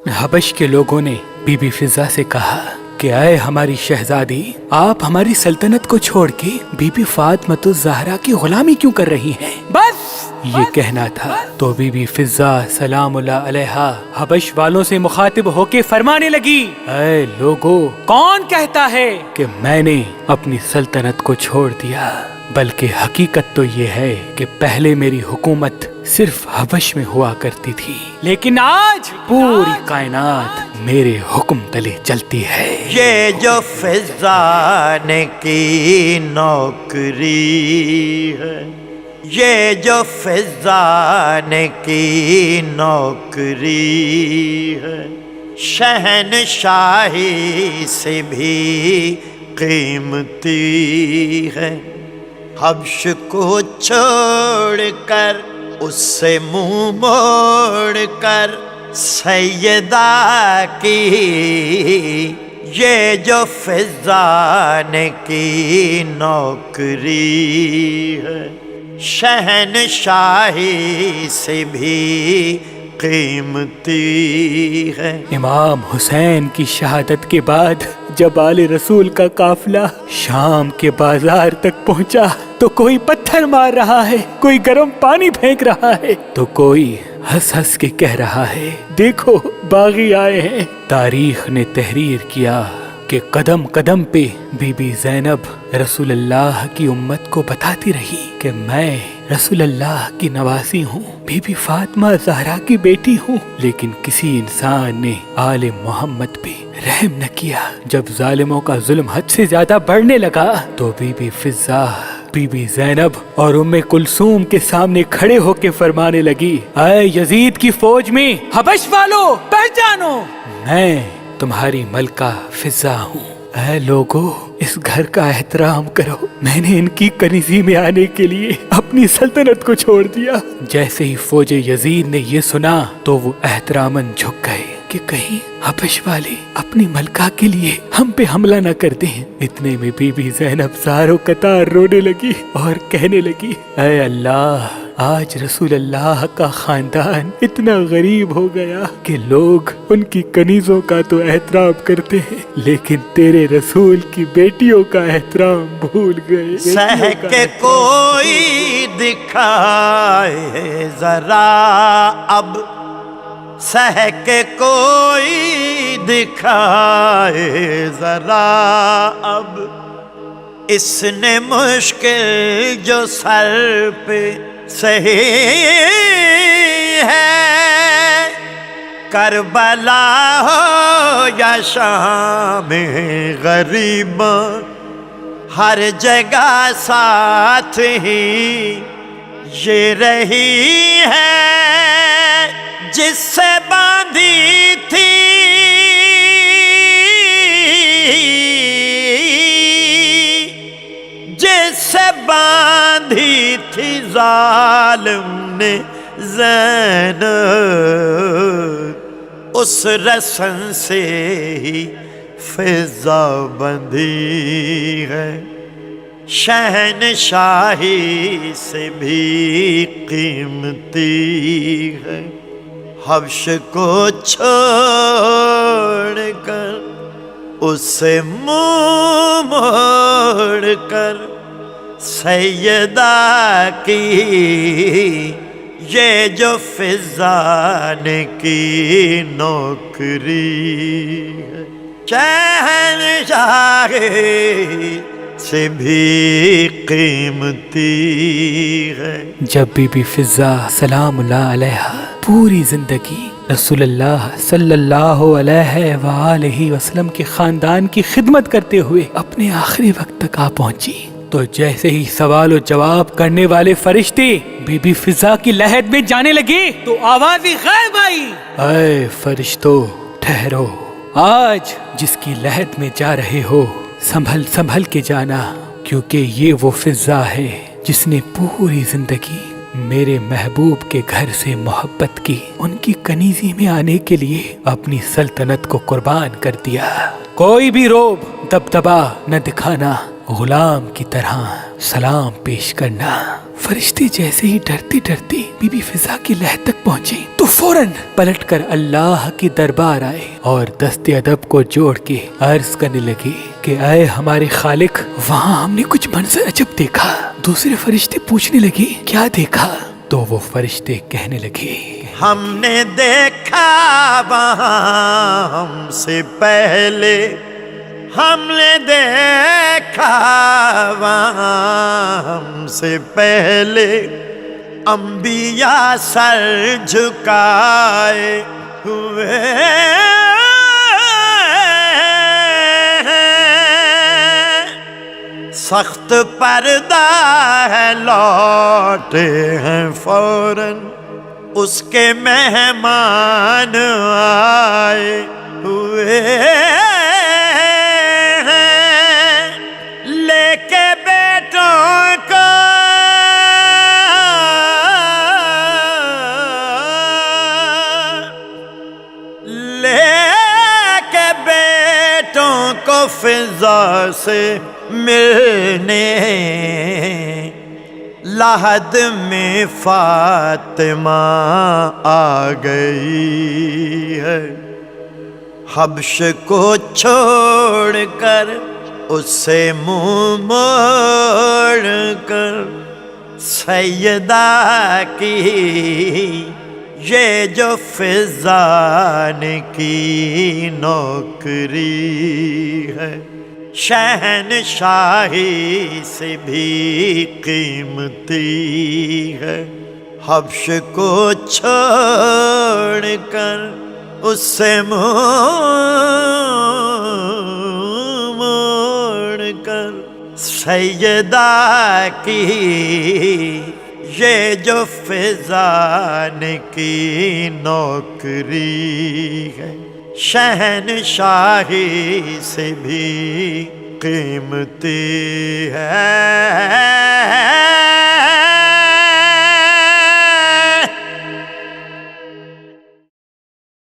حبش کے لوگوں نے بی بی فضا سے کہا کہ اے ہماری شہزادی، آپ ہماری سلطنت کو چھوڑ کے بی بی فاطمۃ الزہرا کی غلامی کیوں کر رہی ہیں؟ بس یہ کہنا تھا تو بی بی فضا سلام اللہ علیہا حبش والوں سے مخاطب ہو کے فرمانے لگی، اے لوگو، کون کہتا ہے کہ میں نے اپنی سلطنت کو چھوڑ دیا؟ بلکہ حقیقت تو یہ ہے کہ پہلے میری حکومت صرف حبش میں ہوا کرتی تھی، لیکن آج پوری کائنات میرے حکم تلے چلتی ہے۔ یہ جو فضا نے کی نوکری ہے، یہ جو فضا نے کی نوکری ہے، شہنشاہی سے بھی قیمتی ہے۔ حبش کو چھوڑ کر اس سے منہ موڑ کر سیدہ کی یہ جو فضا نے کی نوکری ہے، شہنشاہی سے بھی قیمتی ہے۔ امام حسین کی شہادت کے بعد جب آل رسول کا قافلہ شام کے بازار تک پہنچا تو کوئی پتھر مار رہا ہے، کوئی گرم پانی پھینک رہا ہے، تو کوئی ہنس ہنس کے کہہ رہا ہے، دیکھو باغی آئے ہیں۔ تاریخ نے تحریر کیا کہ قدم قدم پہ بی بی زینب رسول اللہ کی امت کو بتاتی رہی کہ میں رسول اللہ کی نواسی ہوں، بی بی فاطمہ زہرا کی بیٹی ہوں، لیکن کسی انسان نے آل محمد پہ رحم نہ کیا۔ جب ظالموں کا ظلم حد سے زیادہ بڑھنے لگا تو بی بی فضا، بی بی زینب اور ام کلثوم کے سامنے کھڑے ہو کے فرمانے لگی، اے یزید کی فوج میں حبش والو پہچانو، میں تمہاری ملکہ فضا ہوں۔ اے لوگو، اس گھر کا احترام کرو، میں نے ان کی کنیزی میں آنے کے لیے اپنی سلطنت کو چھوڑ دیا۔ جیسے ہی فوج یزید نے یہ سنا تو وہ احتراماً جھک گئے کہ کہیں حبش والے اپنی ملکہ کے لیے ہم پہ حملہ نہ کر دیں۔ اتنے میں بی بی زینب زاروں قطار رونے لگی اور کہنے لگی، اے اللہ، آج رسول اللہ کا خاندان اتنا غریب ہو گیا کہ لوگ ان کی کنیزوں کا تو احترام کرتے ہیں لیکن تیرے رسول کی بیٹیوں کا احترام بھول گئے۔ سہ کے کوئی دکھائے ذرا اب، سہ کے کوئی دکھائے ذرا اب، اس نے مشکل جو سر پہ سہی ہے، کربلا ہو یا شام غریباں، ہر جگہ ساتھ ہی یہ رہی ہے جس سے باندھی تھی باندھی تھی ظالم نے زینب، اس رسن سے ہی فضا بندھی ہے، شہنشاہی سے بھی قیمتی ہے۔ حبش کو چھوڑ کر اسے منہ موڑ کر سیدہ کی یہ جو فضا نے کی نوکری ہے، شہنشاہی سے بھی قیمتی ہے۔ جب بی بی فضا سلام اللہ علیہا پوری زندگی رسول اللہ صلی اللہ علیہ وآلہ وسلم کے خاندان کی خدمت کرتے ہوئے اپنے آخری وقت تک آ پہنچی تو جیسے ہی سوال و جواب کرنے والے فرشتے بی بی فضا کی لحد میں جانے لگے تو آوازی غائب آئی، اے فرشتو ٹھہرو، آج جس کی لحد میں جا رہے ہو سنبھل سنبھل کے جانا، کیونکہ یہ وہ فضا ہے جس نے پوری زندگی میرے محبوب کے گھر سے محبت کی، ان کی کنیزی میں آنے کے لیے اپنی سلطنت کو قربان کر دیا۔ کوئی بھی روب دبدبا نہ دکھانا، غلام کی طرح سلام پیش کرنا۔ فرشتے جیسے ہی ڈرتی ڈرتی بی بی فضا کی لہد تک پہنچی تو فوراً پلٹ کر اللہ کی دربار آئے اور دست ادب کو جوڑ کے عرض کرنے لگے کہ اے ہمارے خالق، وہاں ہم نے کچھ منظر عجب دیکھا۔ دوسرے فرشتے پوچھنے لگے کیا دیکھا؟ تو وہ فرشتے کہنے لگے ہم نے دیکھا وہاں ہم سے پہلے، ہم نے دیکھا وہاں ہم سے پہلے انبیاء سر جھکائے ہوئے سخت پردہ ہے لوٹے ہیں فوراً اس کے مہمان آئے ہوئے لے کے بیٹوں کو فضا سے ملنے لحد میں فاطمہ آ گئی ہے۔ حبش کو چھوڑ کر اس سے منہ موڑ کر سیدہ کی یہ جو فضا نے کی نوکری ہے، شہنشاہی سے بھی قیمتی ہے۔ حبش کو چھوڑ کر اس سے منہ موڑ کر سیدہ کی یہ جو فضا نے کی نوکری ہے، شہنشاہی سے بھی قیمتی ہے۔